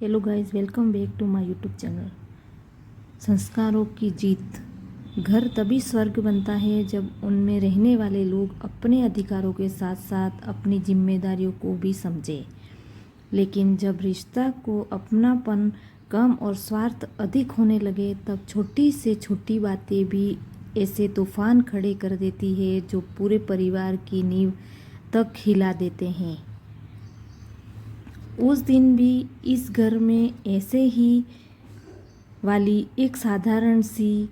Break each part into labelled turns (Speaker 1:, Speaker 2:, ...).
Speaker 1: Hello guys, welcome back to my YouTube channel. संस्कारों की जीत। घर तभी स्वर्ग बनता है जब उनमें रहने वाले लोग अपने अधिकारों के साथ साथ अपनी जिम्मेदारियों को भी समझें। लेकिन जब रिश्ता को अपनापन कम और स्वार्थ अधिक होने लगे, तब छोटी से छोटी बातें भी ऐसे तूफान खड़े कर देती है जो पूरे परिवार की नींव तक हिला देते हैं। उस दिन भी इस घर में ऐसे ही वाली एक साधारण सी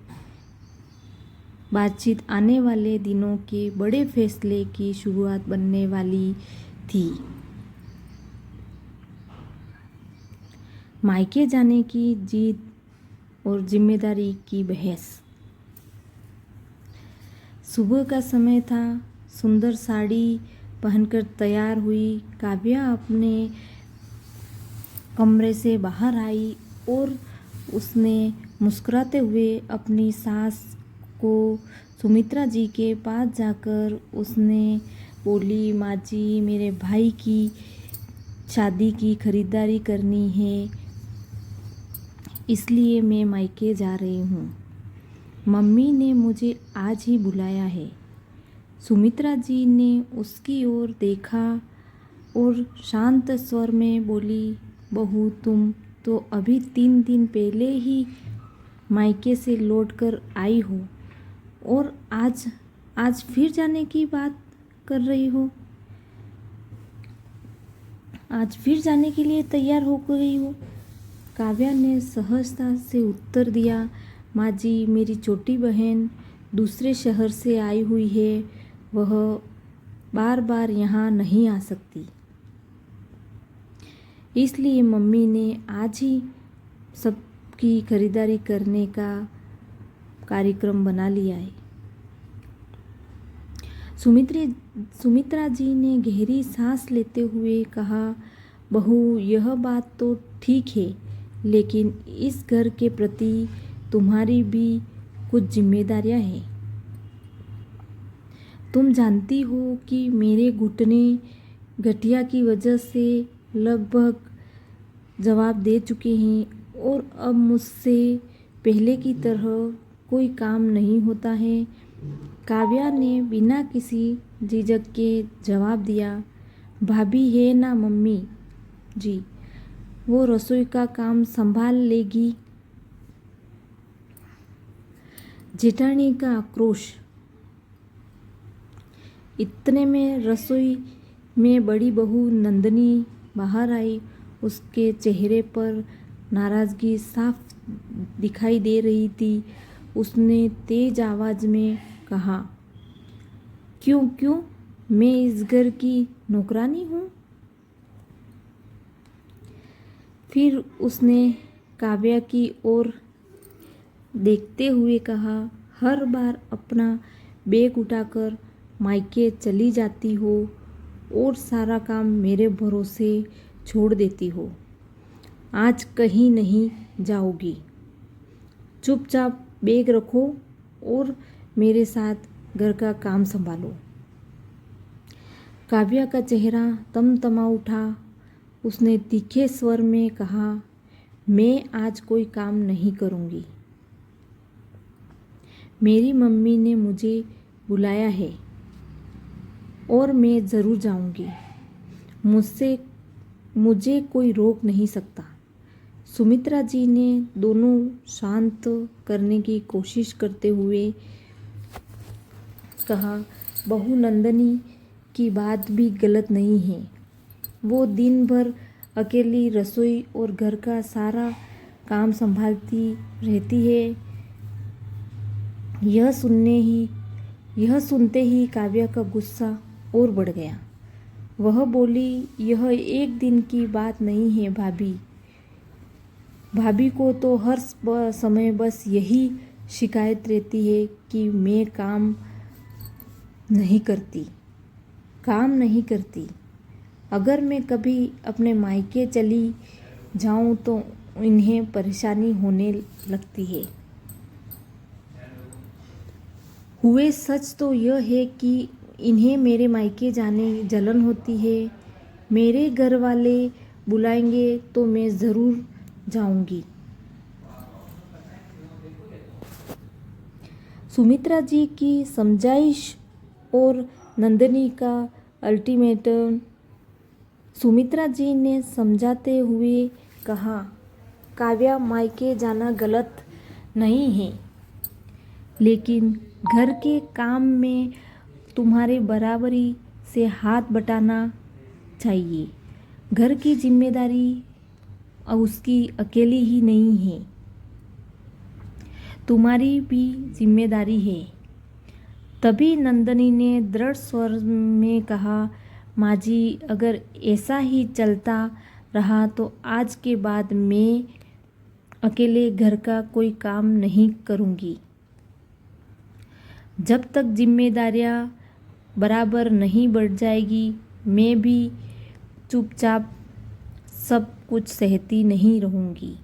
Speaker 1: बातचीत आने वाले दिनों के बड़े फैसले की शुरुआत बनने वाली थी। मायके जाने की जिद और जिम्मेदारी की बहस। सुबह का समय था। सुंदर साड़ी पहनकर तैयार हुई काव्या अपने कमरे से बाहर आई और उसने मुस्कुराते हुए अपनी सास को सुमित्रा जी के पास जाकर उसने बोली, माँ जी, मेरे भाई की शादी की खरीदारी करनी है, इसलिए मैं मायके जा रही हूँ। मम्मी ने मुझे आज ही बुलाया है। सुमित्रा जी ने उसकी ओर देखा और शांत स्वर में बोली, बहू, तुम तो अभी 3 दिन पहले ही मायके से लौटकर आई हो और आज फिर जाने की बात कर रही हो। आज फिर जाने के लिए तैयार हो गई हो। काव्या ने सहजता से उत्तर दिया, माँ जी, मेरी छोटी बहन दूसरे शहर से आई हुई है, वह बार बार यहाँ नहीं आ सकती, इसलिए मम्मी ने आज ही सबकी खरीदारी करने का कार्यक्रम बना लिया है। सुमित्रा जी ने गहरी सांस लेते हुए कहा, बहू, यह बात तो ठीक है, लेकिन इस घर के प्रति तुम्हारी भी कुछ जिम्मेदारियां हैं। तुम जानती हो कि मेरे घुटने गठिया की वजह से लगभग जवाब दे चुके हैं और अब मुझसे पहले की तरह कोई काम नहीं होता है। काव्या ने बिना किसी झिझक के जवाब दिया, भाभी है ना मम्मी जी, वो रसोई का काम संभाल लेगी। जेठानी का आक्रोश। इतने में रसोई में बड़ी बहू नंदनी बाहर आई। उसके चेहरे पर नाराजगी साफ दिखाई दे रही थी। उसने तेज आवाज में कहा, क्यों मैं इस घर की नौकरानी हूँ। फिर उसने काव्या की ओर देखते हुए कहा, हर बार अपना बैग उठाकर मायके चली जाती हो और सारा काम मेरे भरोसे छोड़ देती हो। आज कहीं नहीं जाओगी। चुपचाप बैग रखो और मेरे साथ घर का काम संभालो। काव्या का चेहरा तमतमा उठा। उसने तीखे स्वर में कहा, मैं आज कोई काम नहीं करूँगी। मेरी मम्मी ने मुझे बुलाया है और मैं ज़रूर जाऊँगी। मुझे कोई रोक नहीं सकता। सुमित्रा जी ने दोनों शांत करने की कोशिश करते हुए कहा, बहू नंदनी की बात भी गलत नहीं है। वो दिन भर अकेली रसोई और घर का सारा काम संभालती रहती है। यह सुनते ही काव्या का गुस्सा और बढ़ गया। वह बोली, यह एक दिन की बात नहीं है भाभी। भाभी को तो हर समय बस यही शिकायत रहती है कि मैं काम नहीं करती। अगर मैं कभी अपने मायके चली जाऊं तो इन्हें परेशानी होने लगती है। हुए सच तो यह है कि इन्हें मेरे मायके जाने जलन होती है। मेरे घर वाले बुलाएंगे तो मैं ज़रूर जाऊंगी। सुमित्रा जी की समझाइश और नंदिनी का अल्टीमेटम। सुमित्रा जी ने समझाते हुए कहा, काव्या, मायके जाना गलत नहीं है, लेकिन घर के काम में तुम्हारे बराबरी से हाथ बटाना चाहिए। घर की जिम्मेदारी उसकी अकेली ही नहीं है, तुम्हारी भी जिम्मेदारी है। तभी नंदिनी ने दृढ़ स्वर में कहा, माँ जी, अगर ऐसा ही चलता रहा तो आज के बाद मैं अकेले घर का कोई काम नहीं करूँगी। जब तक जिम्मेदारियाँ बराबर नहीं बढ़ जाएगी, मैं भी चुपचाप सब कुछ सहती नहीं रहूँगी।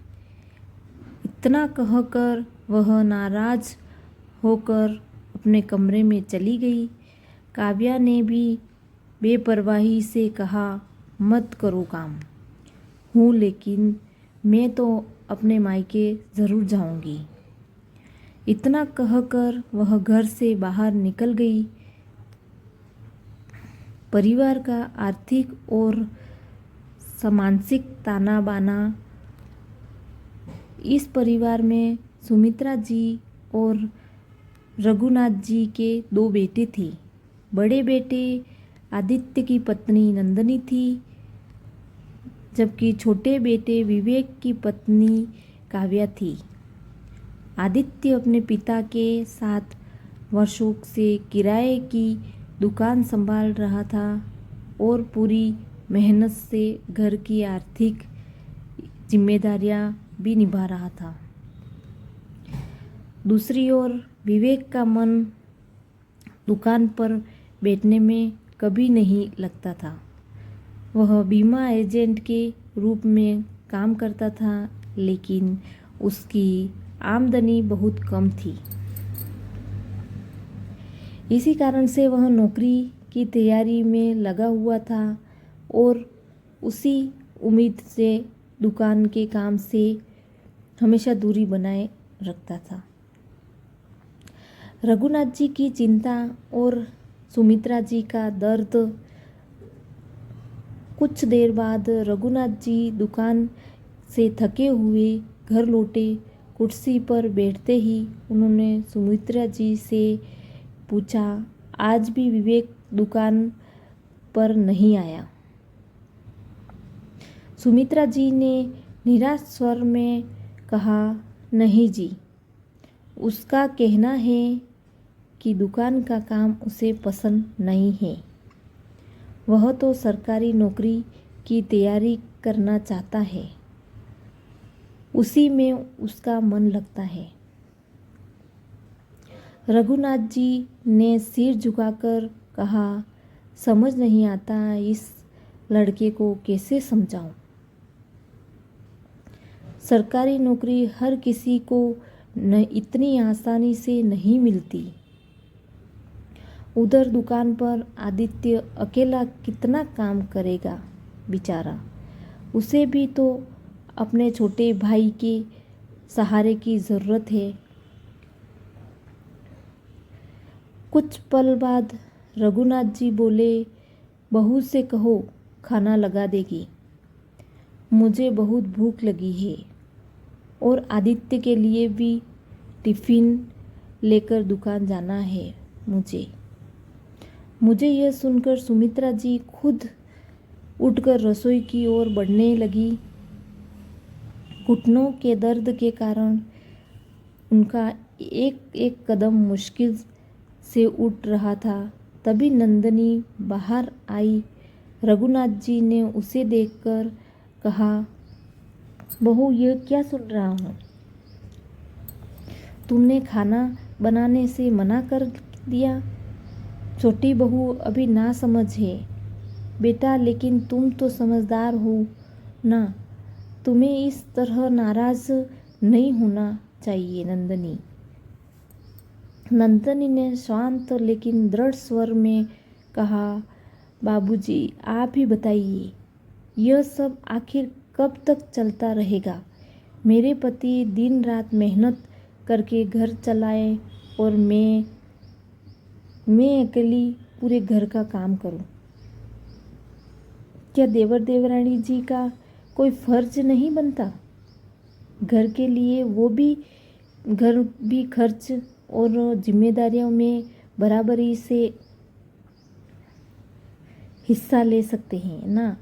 Speaker 1: इतना कहकर वह नाराज होकर अपने कमरे में चली गई। काव्या ने भी बेपरवाही से कहा, मत करो काम हूँ, लेकिन मैं तो अपने मायके ज़रूर जाऊँगी। इतना कहकर वह घर से बाहर निकल गई। परिवार का आर्थिक और सामाजिक ताना बाना। इस परिवार में सुमित्रा जी और रघुनाथ जी के 2 बेटे थे। बड़े बेटे आदित्य की पत्नी नंदिनी थी, जबकि छोटे बेटे विवेक की पत्नी काव्या थी। आदित्य अपने पिता के साथ वर्षों से किराए की दुकान संभाल रहा था और पूरी मेहनत से घर की आर्थिक जिम्मेदारियां भी निभा रहा था। दूसरी ओर विवेक का मन दुकान पर बैठने में कभी नहीं लगता था। वह बीमा एजेंट के रूप में काम करता था, लेकिन उसकी आमदनी बहुत कम थी। इसी कारण से वह नौकरी की तैयारी में लगा हुआ था और उसी उम्मीद से दुकान के काम से हमेशा दूरी बनाए रखता था। रघुनाथ जी की चिंता और सुमित्रा जी का दर्द। कुछ देर बाद रघुनाथ जी दुकान से थके हुए घर लौटे। कुर्सी पर बैठते ही उन्होंने सुमित्रा जी से पूछा, आज भी विवेक दुकान पर नहीं आया? सुमित्रा जी ने निराश स्वर में कहा, नहीं जी, उसका कहना है कि दुकान का काम उसे पसंद नहीं है। वह तो सरकारी नौकरी की तैयारी करना चाहता है, उसी में उसका मन लगता है। रघुनाथ जी ने सिर झुकाकर कहा, समझ नहीं आता, इस लड़के को कैसे समझाऊं? सरकारी नौकरी हर किसी को इतनी आसानी से नहीं मिलती। उधर दुकान पर आदित्य अकेला कितना काम करेगा बेचारा। उसे भी तो अपने छोटे भाई के सहारे की ज़रूरत है। कुछ पल बाद रघुनाथ जी बोले, बहू से कहो खाना लगा देगी, मुझे बहुत भूख लगी है और आदित्य के लिए भी टिफ़िन लेकर दुकान जाना है मुझे यह सुनकर सुमित्रा जी खुद उठकर रसोई की ओर बढ़ने लगी। घुटनों के दर्द के कारण उनका एक एक कदम मुश्किल से उठ रहा था। तभी नंदिनी बाहर आई। रघुनाथ जी ने उसे देखकर कहा, बहू, यह क्या सुन रहा हूँ? तुमने खाना बनाने से मना कर दिया। छोटी बहू अभी ना समझ है बेटा, लेकिन तुम तो समझदार हो ना, तुम्हें इस तरह नाराज नहीं होना चाहिए। नंदिनी ने शांत लेकिन दृढ़ स्वर में कहा, बाबूजी, आप ही बताइए, यह सब आखिर कब तक चलता रहेगा? मेरे पति दिन रात मेहनत करके घर चलाए और मैं अकेली पूरे घर का काम करूं। क्या देवर देवरानी जी का कोई फर्ज नहीं बनता? घर के लिए वो भी खर्च और जिम्मेदारियों में बराबरी से हिस्सा ले सकते हैं ना।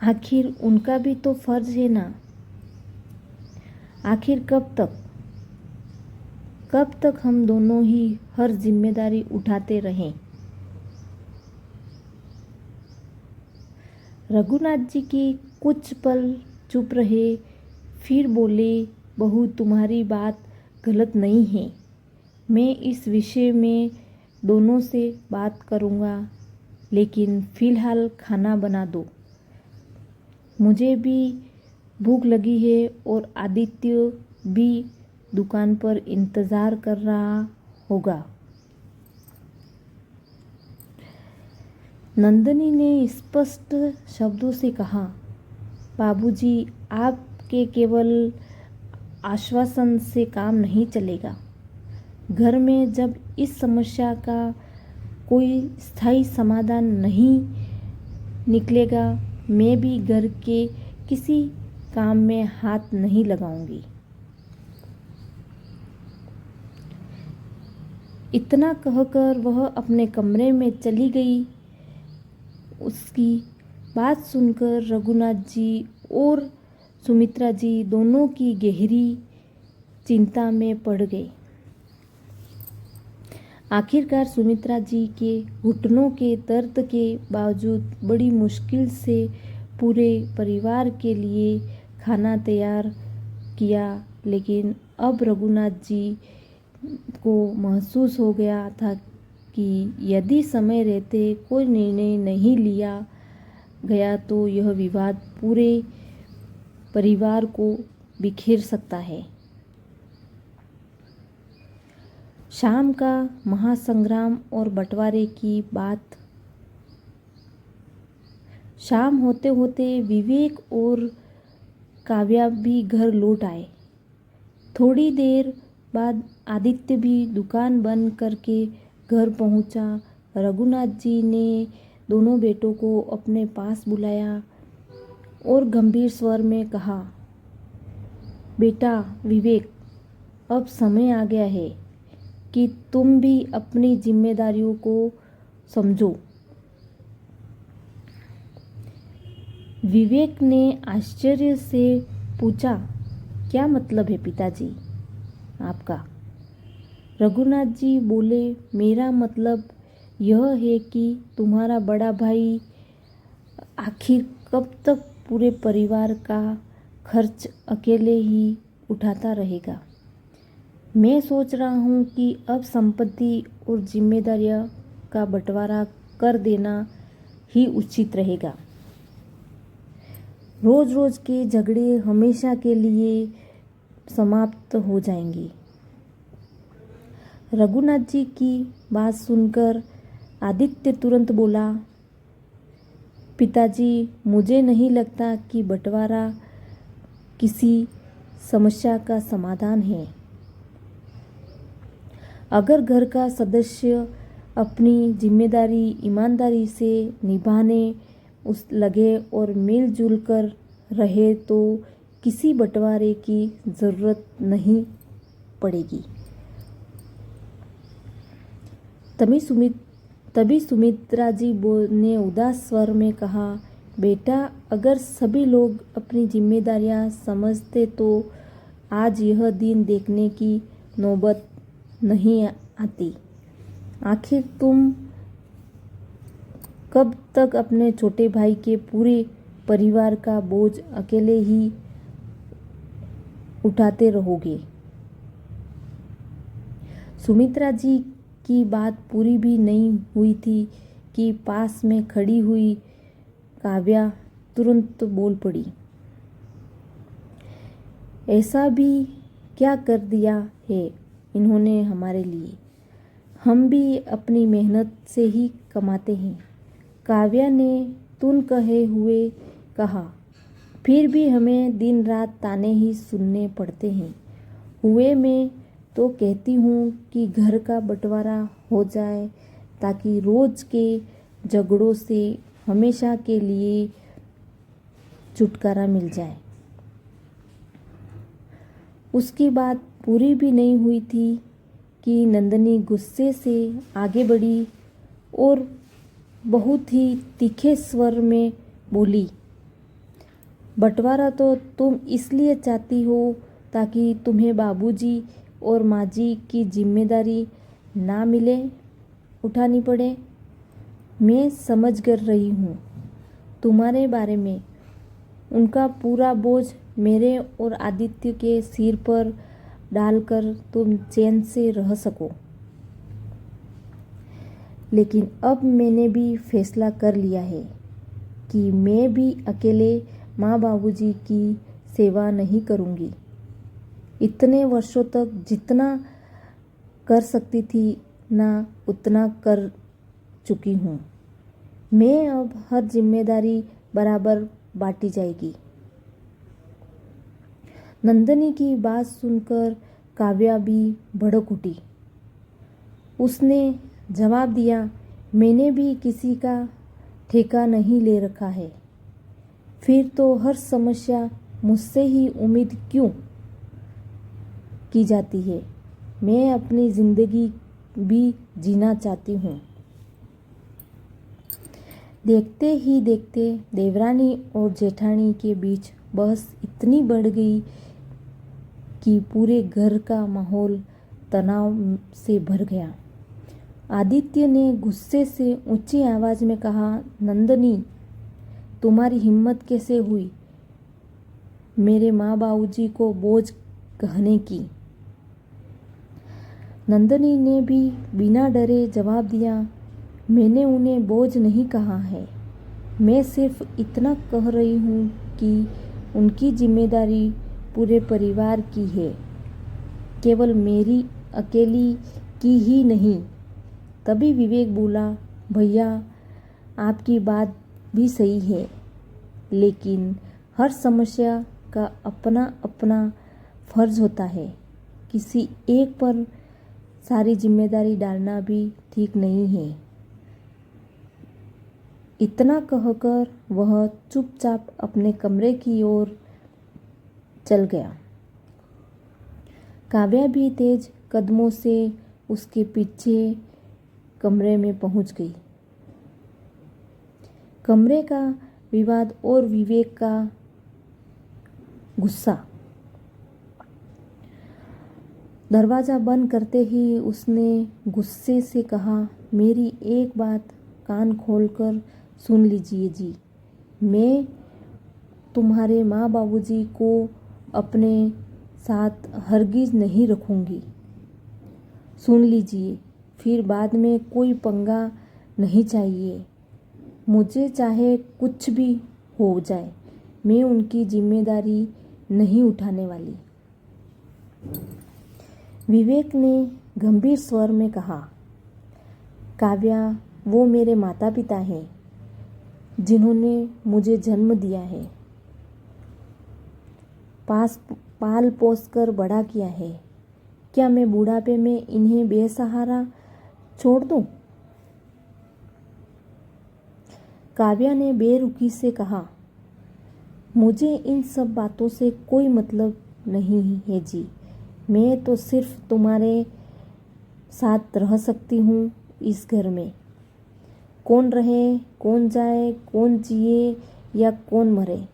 Speaker 1: आखिर उनका भी तो फर्ज है ना। आखिर कब तक हम दोनों ही हर जिम्मेदारी उठाते रहें? रघुनाथ जी की कुछ पल चुप रहे, फिर बोले, बहू तुम्हारी बात गलत नहीं है। मैं इस विषय में दोनों से बात करूँगा, लेकिन फ़िलहाल खाना बना दो। मुझे भी भूख लगी है और आदित्य भी दुकान पर इंतज़ार कर रहा होगा। नंदिनी ने स्पष्ट शब्दों से कहा, बाबूजी, आपके केवल आश्वासन से काम नहीं चलेगा। घर में जब इस समस्या का कोई स्थायी समाधान नहीं निकलेगा, मैं भी घर के किसी काम में हाथ नहीं लगाऊंगी। इतना कहकर वह अपने कमरे में चली गई। उसकी बात सुनकर रघुनाथ जी और सुमित्रा जी दोनों की गहरी चिंता में पड़ गए। आखिरकार सुमित्रा जी के घुटनों के दर्द के बावजूद बड़ी मुश्किल से पूरे परिवार के लिए खाना तैयार किया, लेकिन अब रघुनाथ जी को महसूस हो गया था कि यदि समय रहते कोई निर्णय नहीं लिया गया तो यह विवाद पूरे परिवार को बिखेर सकता है। शाम का महासंग्राम और बंटवारे की बात। शाम होते होते विवेक और काव्या भी घर लौट आए। थोड़ी देर बाद आदित्य भी दुकान बंद करके घर पहुंचा। रघुनाथ जी ने दोनों बेटों को अपने पास बुलाया और गंभीर स्वर में कहा, बेटा विवेक, अब समय आ गया है कि तुम भी अपनी जिम्मेदारियों को समझो। विवेक ने आश्चर्य से पूछा, क्या मतलब है पिताजी आपका? रघुनाथ जी बोले, मेरा मतलब यह है कि तुम्हारा बड़ा भाई आखिर कब तक पूरे परिवार का खर्च अकेले ही उठाता रहेगा। मैं सोच रहा हूँ कि अब संपत्ति और जिम्मेदारियाँ का बंटवारा कर देना ही उचित रहेगा। रोज रोज के झगड़े हमेशा के लिए समाप्त हो जाएंगे। रघुनाथ जी की बात सुनकर आदित्य तुरंत बोला, पिताजी, मुझे नहीं लगता कि बंटवारा किसी समस्या का समाधान है। अगर घर का सदस्य अपनी जिम्मेदारी ईमानदारी से निभाने लगे और मिलजुल कर रहे तो किसी बंटवारे की ज़रूरत नहीं पड़ेगी। तभी सुमित्रा जी ने उदास स्वर में कहा, बेटा, अगर सभी लोग अपनी जिम्मेदारियां समझते तो आज यह दिन देखने की नौबत नहीं आती। आखिर तुम कब तक अपने छोटे भाई के पूरे परिवार का बोझ अकेले ही उठाते रहोगे? सुमित्रा जी की बात पूरी भी नहीं हुई थी कि पास में खड़ी हुई काव्या तुरंत बोल पड़ी, ऐसा भी क्या कर दिया है इन्होंने हमारे लिए? हम भी अपनी मेहनत से ही कमाते हैं। काव्या ने तुन कहे हुए कहा, फिर भी हमें दिन रात ताने ही सुनने पड़ते हैं। हुए मैं तो कहती हूँ कि घर का बंटवारा हो जाए ताकि रोज के झगड़ों से हमेशा के लिए छुटकारा मिल जाए। उसकी बात पूरी भी नहीं हुई थी कि नंदनी गुस्से से आगे बढ़ी और बहुत ही तीखे स्वर में बोली, बंटवारा तो तुम इसलिए चाहती हो ताकि तुम्हें बाबूजी और माँ जी की जिम्मेदारी ना मिले उठानी पड़े। मैं समझ कर रही हूँ तुम्हारे बारे में। उनका पूरा बोझ मेरे और आदित्य के सिर पर डालकर तुम चैन से रह सको। लेकिन अब मैंने भी फैसला कर लिया है कि मैं भी अकेले माँ बाबूजी की सेवा नहीं करूँगी। इतने वर्षों तक जितना कर सकती थी ना उतना कर चुकी हूँ। मैं अब हर जिम्मेदारी बराबर बांटी जाएगी। नंदनी की बात सुनकर काव्या भी भड़क उठी। उसने जवाब दिया, मैंने भी किसी का ठेका नहीं ले रखा है। फिर तो हर समस्या मुझसे ही उम्मीद क्यों की जाती है। मैं अपनी जिंदगी भी जीना चाहती हूँ। देखते ही देखते देवरानी और जेठानी के बीच बहस इतनी बढ़ गई कि पूरे घर का माहौल तनाव से भर गया। आदित्य ने गुस्से से ऊंची आवाज में कहा, नंदनी, तुम्हारी हिम्मत कैसे हुई मेरे माँ बाबूजी को बोझ कहने की। नंदनी ने भी बिना डरे जवाब दिया, मैंने उन्हें बोझ नहीं कहा है। मैं सिर्फ इतना कह रही हूँ कि उनकी जिम्मेदारी पूरे परिवार की है, केवल मेरी अकेली की ही नहीं। तभी विवेक बोला, भैया आपकी बात भी सही है, लेकिन हर समस्या का अपना अपना फर्ज होता है। किसी एक पर सारी जिम्मेदारी डालना भी ठीक नहीं है। इतना कहकर वह चुपचाप अपने कमरे की ओर चल गया। काव्या भी तेज कदमों से उसके पीछे कमरे में पहुंच गई। कमरे का विवाद और विवेक का गुस्सा। दरवाज़ा बंद करते ही उसने गुस्से से कहा, मेरी एक बात कान खोलकर सुन लीजिए जी। मैं तुम्हारे माँ बाबूजी को अपने साथ हरगिज नहीं रखूँगी। सुन लीजिए, फिर बाद में कोई पंगा नहीं चाहिए। मुझे चाहे कुछ भी हो जाए, मैं उनकी जिम्मेदारी नहीं उठाने वाली। विवेक ने गंभीर स्वर में कहा, काव्या, वो मेरे माता पिता हैं जिन्होंने मुझे जन्म दिया है, पाल पोस कर बड़ा किया है। क्या मैं बुढ़ापे में इन्हें बेसहारा छोड़ दूं? काव्या ने बेरुखी से कहा, मुझे इन सब बातों से कोई मतलब नहीं है जी। मैं तो सिर्फ तुम्हारे साथ रह सकती हूँ इस घर में। कौन रहे, कौन जाए, कौन जिए या कौन मरे,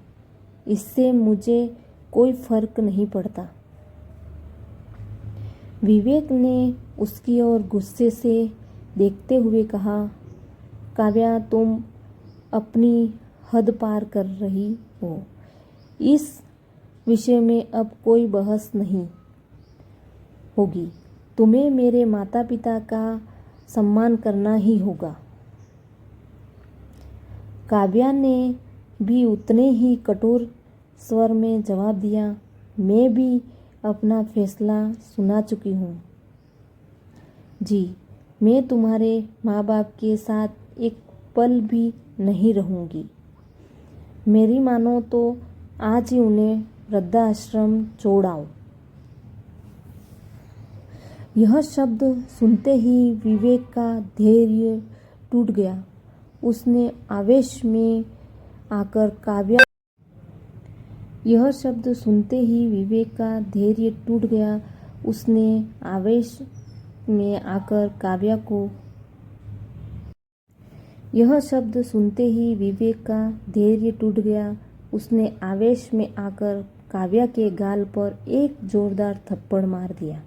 Speaker 1: इससे मुझे कोई फर्क नहीं पड़ता। विवेक ने उसकी ओर गुस्से से देखते हुए कहा, काव्या, तुम अपनी हद पार कर रही हो। इस विषय में अब कोई बहस नहीं होगी। तुम्हें मेरे माता पिता का सम्मान करना ही होगा। काव्या ने भी उतने ही कठोर स्वर में जवाब दिया, मैं भी अपना फैसला सुना चुकी हूँ जी। मैं तुम्हारे माँ बाप के साथ एक पल भी नहीं रहूँगी। मेरी मानो तो आज ही उन्हें वृद्धाश्रम छोड़ आओ। यह शब्द सुनते ही विवेक का धैर्य टूट गया। उसने आवेश में आकर काव्या यह शब्द सुनते ही विवेक का धैर्य टूट गया। उसने आवेश में आकर काव्या को यह शब्द सुनते ही विवेक का धैर्य टूट गया। उसने आवेश में आकर काव्या के गाल पर एक जोरदार थप्पड़ मार दिया।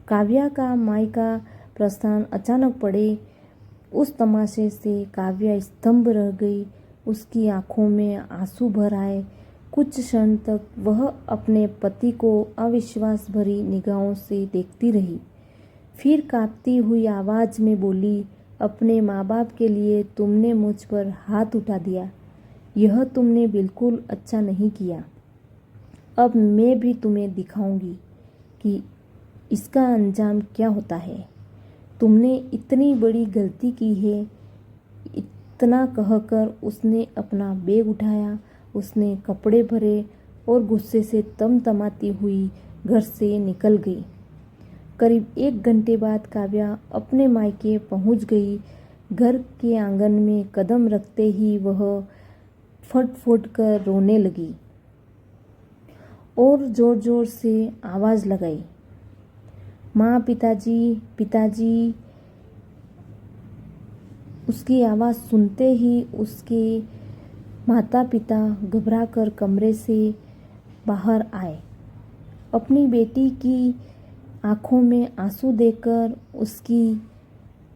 Speaker 1: काव्या का मायका प्रस्थान अचानक पड़े। उस तमाशे से काव्या स्तंभ रह गई। उसकी आंखों में आंसू भर आए। कुछ क्षण तक वह अपने पति को अविश्वास भरी निगाहों से देखती रही। फिर कांपती हुई आवाज में बोली, अपने माँ बाप के लिए तुमने मुझ पर हाथ उठा दिया। यह तुमने बिल्कुल अच्छा नहीं किया। अब मैं भी तुम्हें दिखाऊंगी कि इसका अंजाम क्या होता है। तुमने इतनी बड़ी गलती की है। इतना कहकर उसने अपना बैग उठाया। उसने कपड़े भरे और गुस्से से तमतमाती हुई घर से निकल गई। करीब 1 घंटे बाद काव्या अपने मायके पहुंच गई। घर के आंगन में कदम रखते ही वह फट-फट कर रोने लगी और जोर-जोर से आवाज लगाई, माँ, पिताजी, पिताजी। उसकी आवाज सुनते ही उसके माता पिता घबराकर कमरे से बाहर आए। अपनी बेटी की आंखों में आंसू देखकर उसकी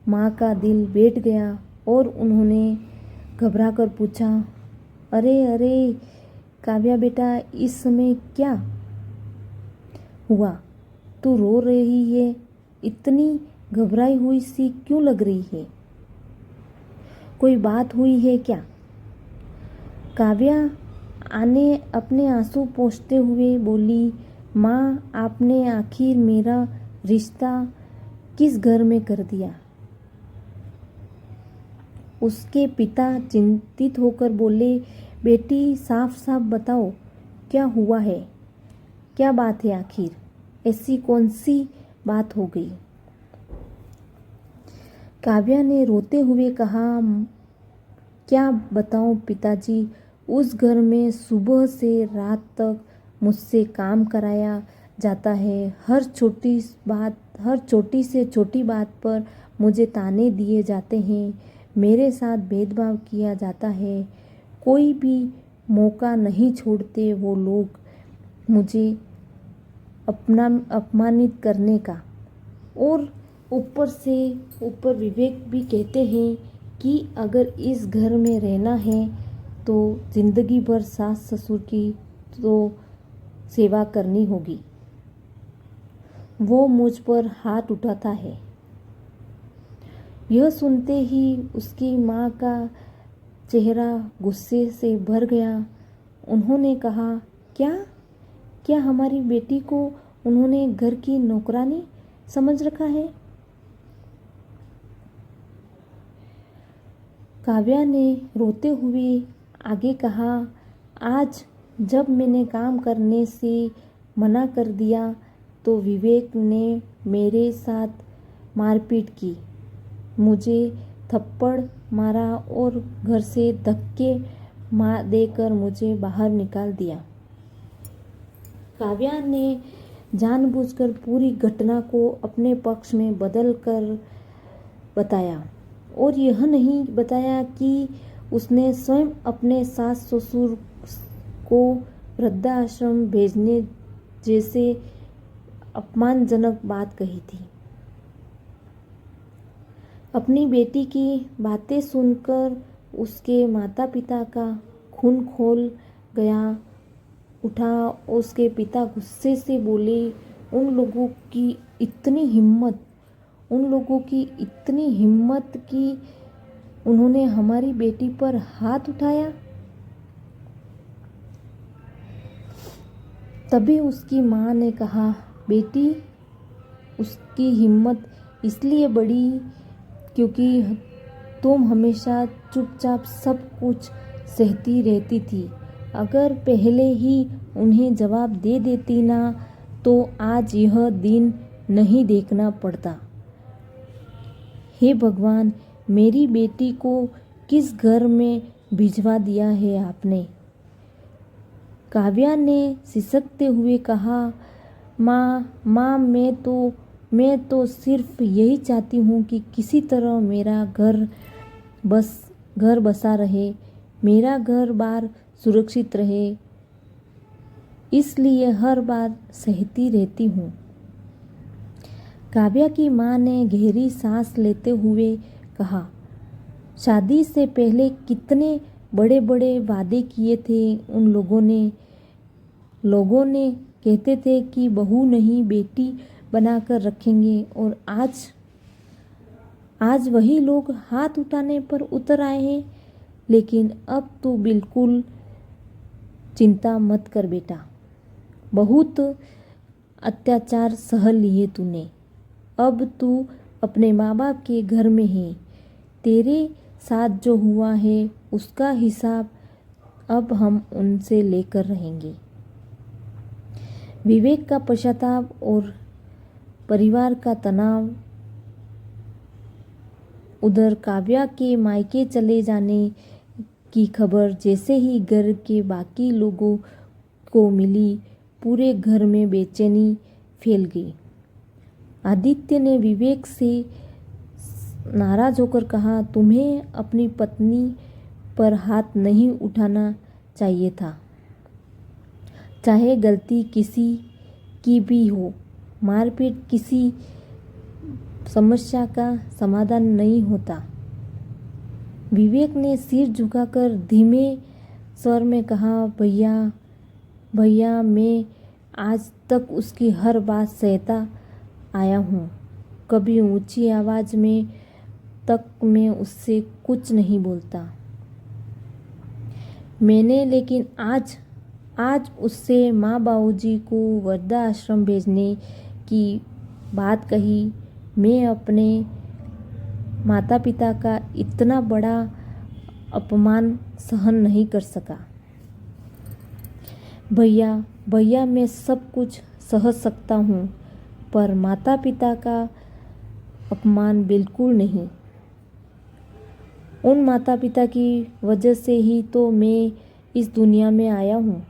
Speaker 1: माँ का दिल बैठ गया और उन्होंने घबराकर पूछा, अरे अरे काव्या बेटा, इस समय क्या हुआ? तू रो रही है, इतनी घबराई हुई सी क्यों लग रही है? कोई बात हुई है क्या? काव्या आने अपने आंसू पोंछते हुए बोली, माँ, आपने आखिर मेरा रिश्ता किस घर में कर दिया? उसके पिता चिंतित होकर बोले, बेटी साफ साफ बताओ, क्या हुआ है? क्या बात है आखिर? ऐसी कौन सी बात हो गई? काव्या ने रोते हुए कहा, क्या बताऊं पिताजी, उस घर में सुबह से रात तक मुझसे काम कराया जाता है। हर छोटी से छोटी बात पर मुझे ताने दिए जाते हैं। मेरे साथ भेदभाव किया जाता है। कोई भी मौका नहीं छोड़ते वो लोग मुझे अपमानित करने का। और ऊपर से ऊपर विवेक भी कहते हैं कि अगर इस घर में रहना है तो जिंदगी भर सास ससुर की तो सेवा करनी होगी। वो मुझ पर हाथ उठाता है। यह सुनते ही उसकी माँ का चेहरा गुस्से से भर गया। उन्होंने कहा, क्या हमारी बेटी को उन्होंने घर की नौकरानी समझ रखा है? काव्या ने रोते हुए आगे कहा, आज जब मैंने काम करने से मना कर दिया तो विवेक ने मेरे साथ मारपीट की, मुझे थप्पड़ मारा और घर से धक्के देकर मुझे बाहर निकाल दिया। काव्या ने जानबूझकर पूरी घटना को अपने पक्ष में बदल कर बताया और यह नहीं बताया कि उसने स्वयं अपने सास ससुर को वृद्धाश्रम भेजने जैसे अपमानजनक बात कही थी। अपनी बेटी की बातें सुनकर उसके माता पिता का खून खौल गया उठा। उसके पिता गुस्से से बोले, उन लोगों की इतनी हिम्मत कि उन्होंने हमारी बेटी पर हाथ उठाया। तभी उसकी माँ ने कहा, बेटी, उसकी हिम्मत इसलिए बढ़ी क्योंकि तुम हमेशा चुपचाप सब कुछ सहती रहती थी। अगर पहले ही उन्हें जवाब दे देती ना तो आज यह दिन नहीं देखना पड़ता। हे भगवान, मेरी बेटी को किस घर में भिजवा दिया है आपने। काव्या ने सिसकते हुए कहा, माँ मैं तो सिर्फ यही चाहती हूँ कि किसी तरह मेरा घर बसा रहे, मेरा घर बार सुरक्षित रहे, इसलिए हर बार सहती रहती हूँ। काव्या की माँ ने गहरी सांस लेते हुए कहा, शादी से पहले कितने बड़े बड़े वादे किए थे उन लोगों ने कहते थे कि बहू नहीं बेटी बनाकर रखेंगे, और आज वही लोग हाथ उठाने पर उतर आए हैं। लेकिन अब तू बिल्कुल चिंता मत कर बेटा, बहुत अत्याचार सह लिए तूने। अब तू अपने माँ बाप के घर में है। तेरे साथ जो हुआ है उसका हिसाब अब हम उनसे लेकर रहेंगे। विवेक का पश्चाताप और परिवार का तनाव। उधर काव्या के मायके चले जाने की खबर जैसे ही घर के बाकी लोगों को मिली, पूरे घर में बेचैनी फैल गई। आदित्य ने विवेक से नाराज होकर कहा, तुम्हें अपनी पत्नी पर हाथ नहीं उठाना चाहिए था। चाहे गलती किसी की भी हो, मारपीट किसी समस्या का समाधान नहीं होता। विवेक ने सिर झुकाकर धीमे स्वर में कहा, भैया मैं आज तक उसकी हर बात सहता आया हूँ। कभी ऊंची आवाज़ में तक मैं उससे कुछ नहीं बोलता। मैंने लेकिन आज उससे माँ बाबूजी को वृद्धाश्रम भेजने की बात कही। मैं अपने माता पिता का इतना बड़ा अपमान सहन नहीं कर सका। भैया मैं सब कुछ सह सकता हूँ, पर माता पिता का अपमान बिल्कुल नहीं। उन माता पिता की वजह से ही तो मैं इस दुनिया में आया हूँ।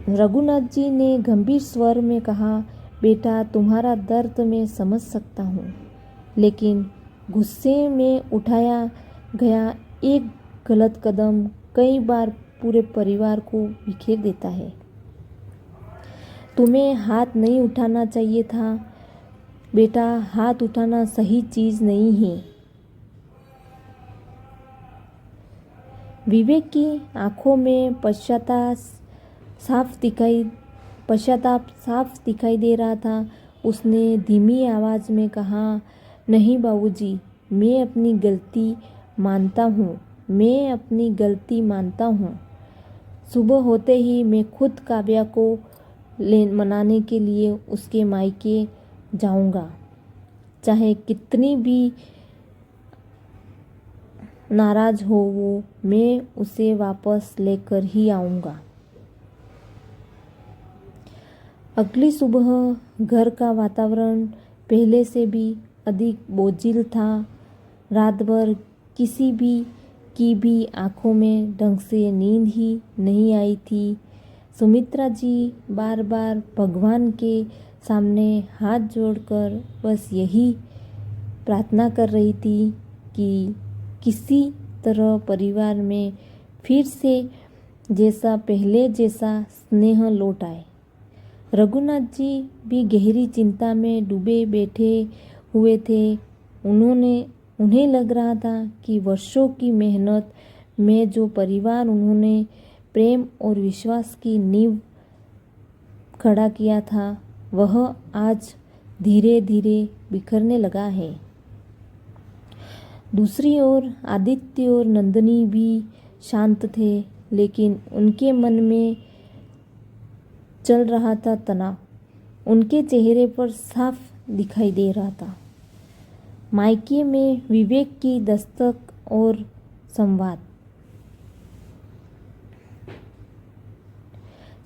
Speaker 1: रघुनाथ जी ने गंभीर स्वर में कहा, बेटा तुम्हारा दर्द मैं समझ सकता हूँ, लेकिन गुस्से में उठाया गया एक गलत कदम कई बार पूरे परिवार को बिखेर देता है। तुम्हें हाथ नहीं उठाना चाहिए था बेटा, हाथ उठाना सही चीज नहीं है। विवेक की आंखों में पश्चाताप साफ दिखाई दे रहा था। उसने धीमी आवाज में कहा, नहीं बाबूजी, मैं अपनी गलती मानता हूँ। सुबह होते ही मैं खुद काव्या को मनाने के लिए उसके मायके जाऊंगा, चाहे कितनी भी नाराज हो वो, मैं उसे वापस लेकर ही आऊंगा। अगली सुबह घर का वातावरण पहले से भी अधिक बोझिल था। रात भर किसी की भी आंखों में ढंग से नींद ही नहीं आई थी। सुमित्रा जी बार बार भगवान के सामने हाथ जोड़कर बस यही प्रार्थना कर रही थी कि किसी तरह परिवार में फिर से पहले जैसा स्नेह लौट आए। रघुनाथ जी भी गहरी चिंता में डूबे बैठे हुए थे। उन्हें लग रहा था कि वर्षों की मेहनत में जो परिवार उन्होंने प्रेम और विश्वास की नींव खड़ा किया था, वह आज धीरे धीरे बिखरने लगा है। दूसरी ओर आदित्य और नंदिनी भी शांत थे, लेकिन उनके मन में चल रहा था तनाव। उनके चेहरे पर साफ दिखाई दे रहा था। मायके में विवेक की दस्तक और संवाद।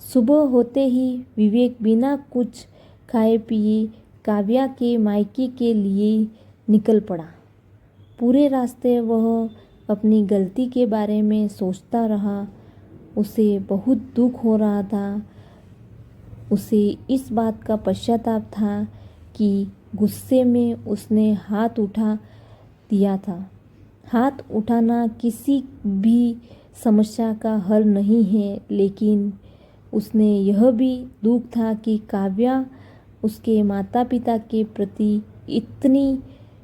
Speaker 1: सुबह होते ही विवेक बिना कुछ खाए पिए काव्या के मायके के लिए निकल पड़ा। पूरे रास्ते वह अपनी गलती के बारे में सोचता रहा। उसे बहुत दुख हो रहा था। उसे इस बात का पश्चाताप था कि गुस्से में उसने हाथ उठा दिया था। हाथ उठाना किसी भी समस्या का हल नहीं है, लेकिन उसने यह भी दुख था कि काव्या उसके माता पिता के प्रति इतनी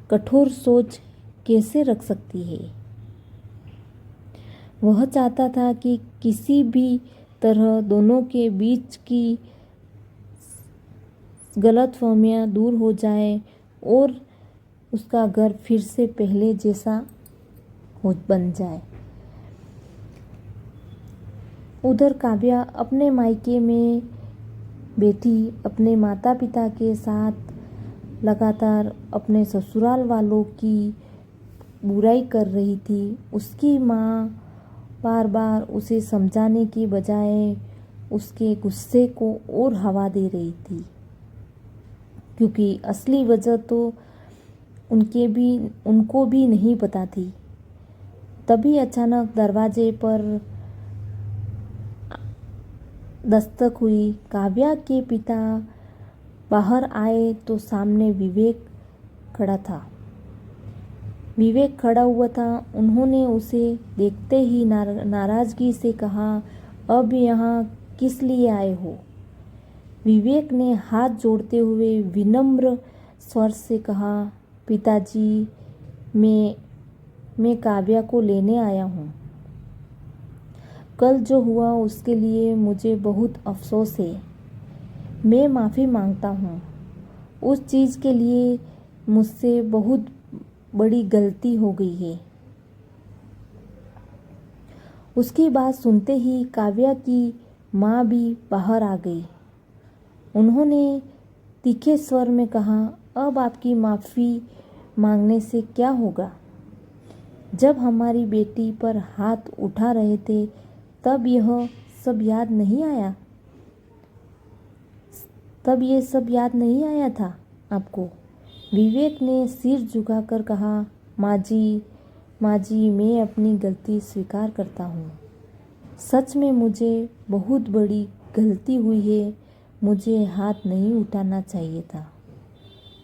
Speaker 1: कठोर सोच कैसे रख सकती है। वह चाहता था कि किसी भी तरह दोनों के बीच की गलतफहमियां दूर हो जाए और उसका घर फिर से पहले जैसा बन जाए। उधर काव्या अपने मायके में बैठी अपने माता पिता के साथ लगातार अपने ससुराल वालों की बुराई कर रही थी। उसकी माँ बार बार उसे समझाने की बजाय उसके गुस्से को और हवा दे रही थी, क्योंकि असली वजह तो उनको भी नहीं पता थी। तभी अचानक दरवाजे पर दस्तक हुई। काव्या के पिता बाहर आए तो सामने विवेक खड़ा था। विवेक खड़ा हुआ था। उन्होंने उसे देखते ही नाराजगी से कहा, अब यहाँ किस लिए आए हो? विवेक ने हाथ जोड़ते हुए विनम्र स्वर से कहा, पिताजी, मैं काव्या को लेने आया हूँ। कल जो हुआ उसके लिए मुझे बहुत अफसोस है। मैं माफ़ी मांगता हूँ। उस चीज़ के लिए मुझसे बहुत बड़ी गलती हो गई है। उसकी बात सुनते ही काव्या की माँ भी बाहर आ गई। उन्होंने तीखे स्वर में कहा, अब आपकी माफ़ी मांगने से क्या होगा? जब हमारी बेटी पर हाथ उठा रहे थे तब यह सब याद नहीं आया? तब ये सब याद नहीं आया था आपको? विवेक ने सिर झुकाकर कहा, माँ जी, मैं अपनी गलती स्वीकार करता हूँ। सच में मुझे बहुत बड़ी गलती हुई है। मुझे हाथ नहीं उठाना चाहिए था।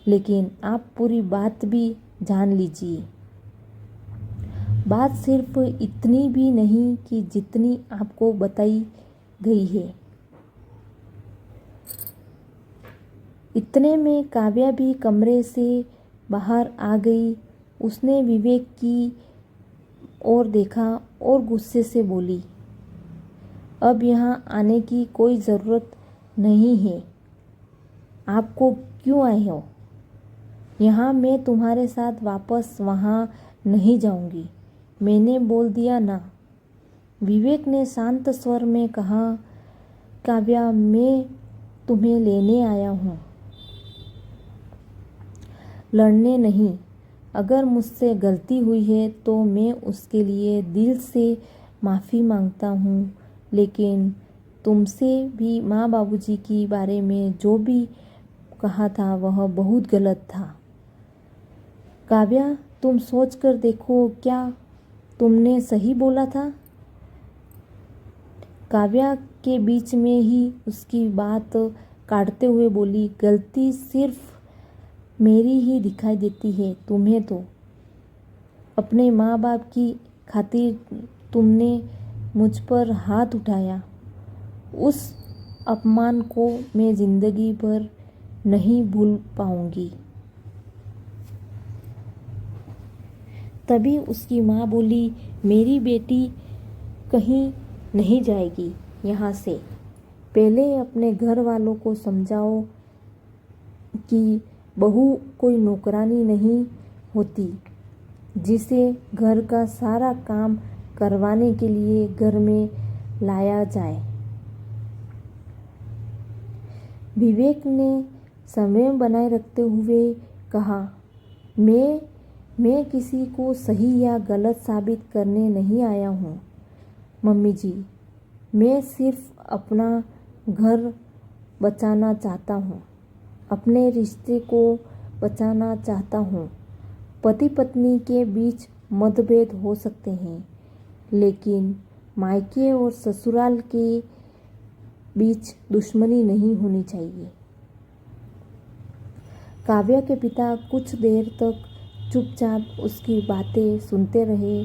Speaker 1: लेकिन आप पूरी बात भी जान लीजिए। बात सिर्फ इतनी भी नहीं कि जितनी आपको बताई गई है। इतने में काव्या भी कमरे से बाहर आ गई। उसने विवेक की ओर देखा और गुस्से से बोली, अब यहाँ आने की कोई ज़रूरत नहीं है। आपको क्यों आए हो? यहाँ मैं तुम्हारे साथ वापस वहाँ नहीं जाऊँगी। मैंने बोल दिया ना। विवेक ने शांत स्वर में कहा, काव्या, मैं तुम्हें लेने आया हूँ, लड़ने नहीं। अगर मुझसे गलती हुई है तो मैं उसके लिए दिल से माफ़ी मांगता हूँ, लेकिन तुमसे भी माँ बाबूजी के बारे में जो भी कहा था वह बहुत गलत था। काव्या, तुम सोच कर देखो, क्या तुमने सही बोला था? काव्या के बीच में ही उसकी बात काटते हुए बोली, गलती सिर्फ मेरी ही दिखाई देती है। तुम्हें तो अपने माँ बाप की खातिर तुमने मुझ पर हाथ उठाया। उस अपमान को मैं ज़िंदगी भर नहीं भूल पाऊंगी। तभी उसकी माँ बोली, मेरी बेटी कहीं नहीं जाएगी यहाँ से। पहले अपने घर वालों को समझाओ कि बहू कोई नौकरानी नहीं होती जिसे घर का सारा काम करवाने के लिए घर में लाया जाए। विवेक ने संयम बनाए रखते हुए कहा, मैं किसी को सही या गलत साबित करने नहीं आया हूँ मम्मी जी। मैं सिर्फ अपना घर बचाना चाहता हूँ, अपने रिश्ते को बचाना चाहता हूँ। पति पत्नी के बीच मतभेद हो सकते हैं, लेकिन मायके और ससुराल के बीच दुश्मनी नहीं होनी चाहिए। काव्या के पिता कुछ देर तक चुपचाप उसकी बातें सुनते रहे।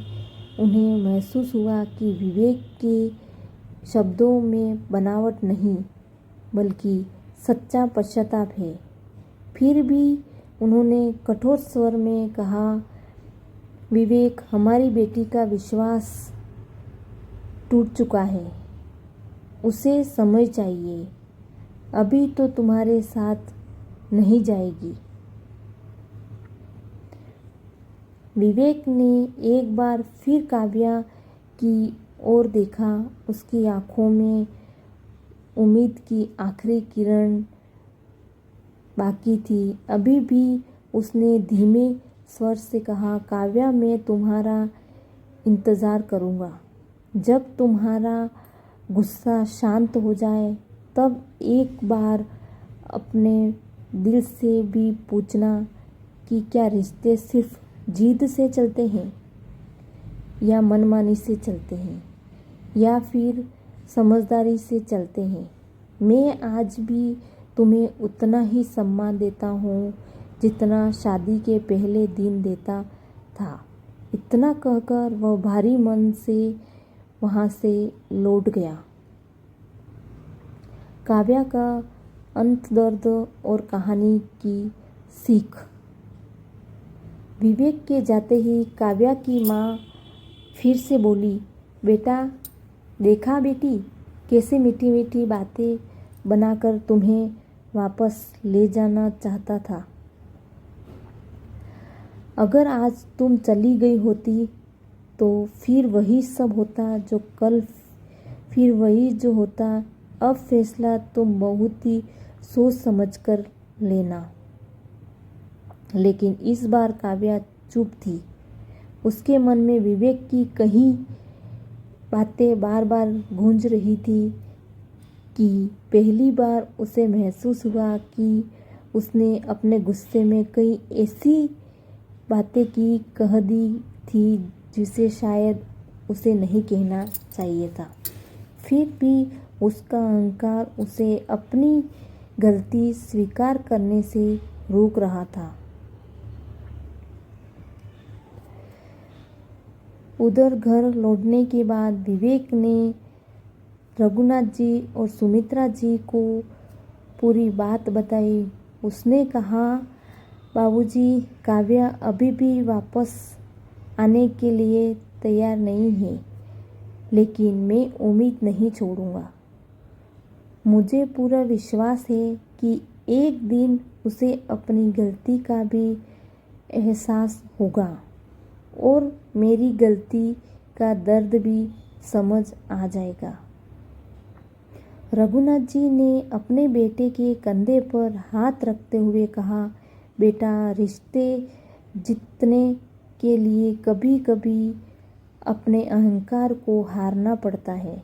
Speaker 1: उन्हें महसूस हुआ कि विवेक के शब्दों में बनावट नहीं, बल्कि सच्चा पश्चाताप है। फिर भी उन्होंने कठोर स्वर में कहा, विवेक, हमारी बेटी का विश्वास टूट चुका है, उसे समझ चाहिए। अभी तो तुम्हारे साथ नहीं जाएगी। विवेक ने एक बार फिर काव्या की ओर देखा। उसकी आंखों में उम्मीद की आखिरी किरण बाकी थी। अभी भी उसने धीमे स्वर से कहा, काव्या, मैं तुम्हारा इंतज़ार करूँगा। जब तुम्हारा गुस्सा शांत हो जाए तब एक बार अपने दिल से भी पूछना कि क्या रिश्ते सिर्फ जिद से चलते हैं, या मनमानी से चलते हैं, या फिर समझदारी से चलते हैं। मैं आज भी तुम्हें उतना ही सम्मान देता हूँ जितना शादी के पहले दिन देता था। इतना कहकर वह भारी मन से वहाँ से लौट गया। काव्या का अंत दर्द और कहानी की सीख। विवेक के जाते ही काव्या की माँ फिर से बोली, बेटा, देखा बेटी, कैसे मीठी मीठी बातें बनाकर तुम्हें वापस ले जाना चाहता था। अगर आज तुम चली गई होती तो फिर वही सब होता जो कल, फिर वही जो होता। अब फैसला तुम बहुत ही सोच समझ कर लेना। लेकिन इस बार काव्या चुप थी। उसके मन में विवेक की कही बातें बार बार गूंज रही थी कि पहली बार उसे महसूस हुआ कि उसने अपने गुस्से में कई ऐसी बातें कह दी थी जिसे शायद उसे नहीं कहना चाहिए था। फिर भी उसका अहंकार उसे अपनी गलती स्वीकार करने से रोक रहा था। उधर घर लौटने के बाद विवेक ने रघुनाथ जी और सुमित्रा जी को पूरी बात बताई। उसने कहा, बाबूजी, काव्या अभी भी वापस आने के लिए तैयार नहीं है, लेकिन मैं उम्मीद नहीं छोड़ूंगा। मुझे पूरा विश्वास है कि एक दिन उसे अपनी गलती का भी एहसास होगा और मेरी गलती का दर्द भी समझ आ जाएगा। रघुनाथ जी ने अपने बेटे के कंधे पर हाथ रखते हुए कहा, बेटा, रिश्ते जीतने के लिए कभी कभी अपने अहंकार को हारना पड़ता है।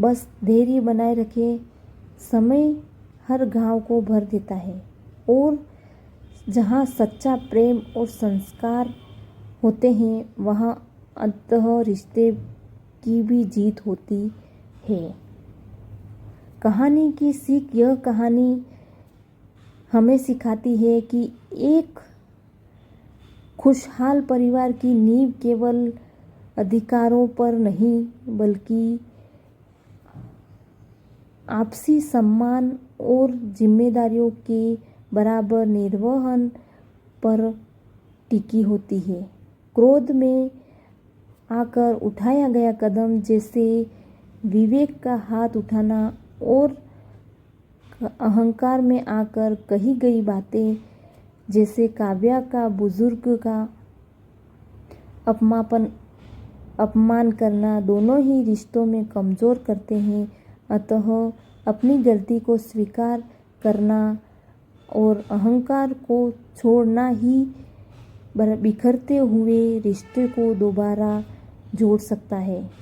Speaker 1: बस धैर्य बनाए रखें। समय हर घाव को भर देता है और जहाँ सच्चा प्रेम और संस्कार होते हैं वहाँ अंततः रिश्ते की भी जीत होती है। कहानी की सीख। यह कहानी हमें सिखाती है कि एक खुशहाल परिवार की नींव केवल अधिकारों पर नहीं, बल्कि आपसी सम्मान और जिम्मेदारियों के बराबर निर्वहन पर टिकी होती है। क्रोध में आकर उठाया गया कदम, जैसे विवेक का हाथ उठाना, और अहंकार में आकर कही गई बातें, जैसे काव्या का बुजुर्ग का अपमान करना, दोनों ही रिश्तों में कमज़ोर करते हैं। अतः अपनी गलती को स्वीकार करना और अहंकार को छोड़ना ही बिखरते हुए रिश्ते को दोबारा जोड़ सकता है।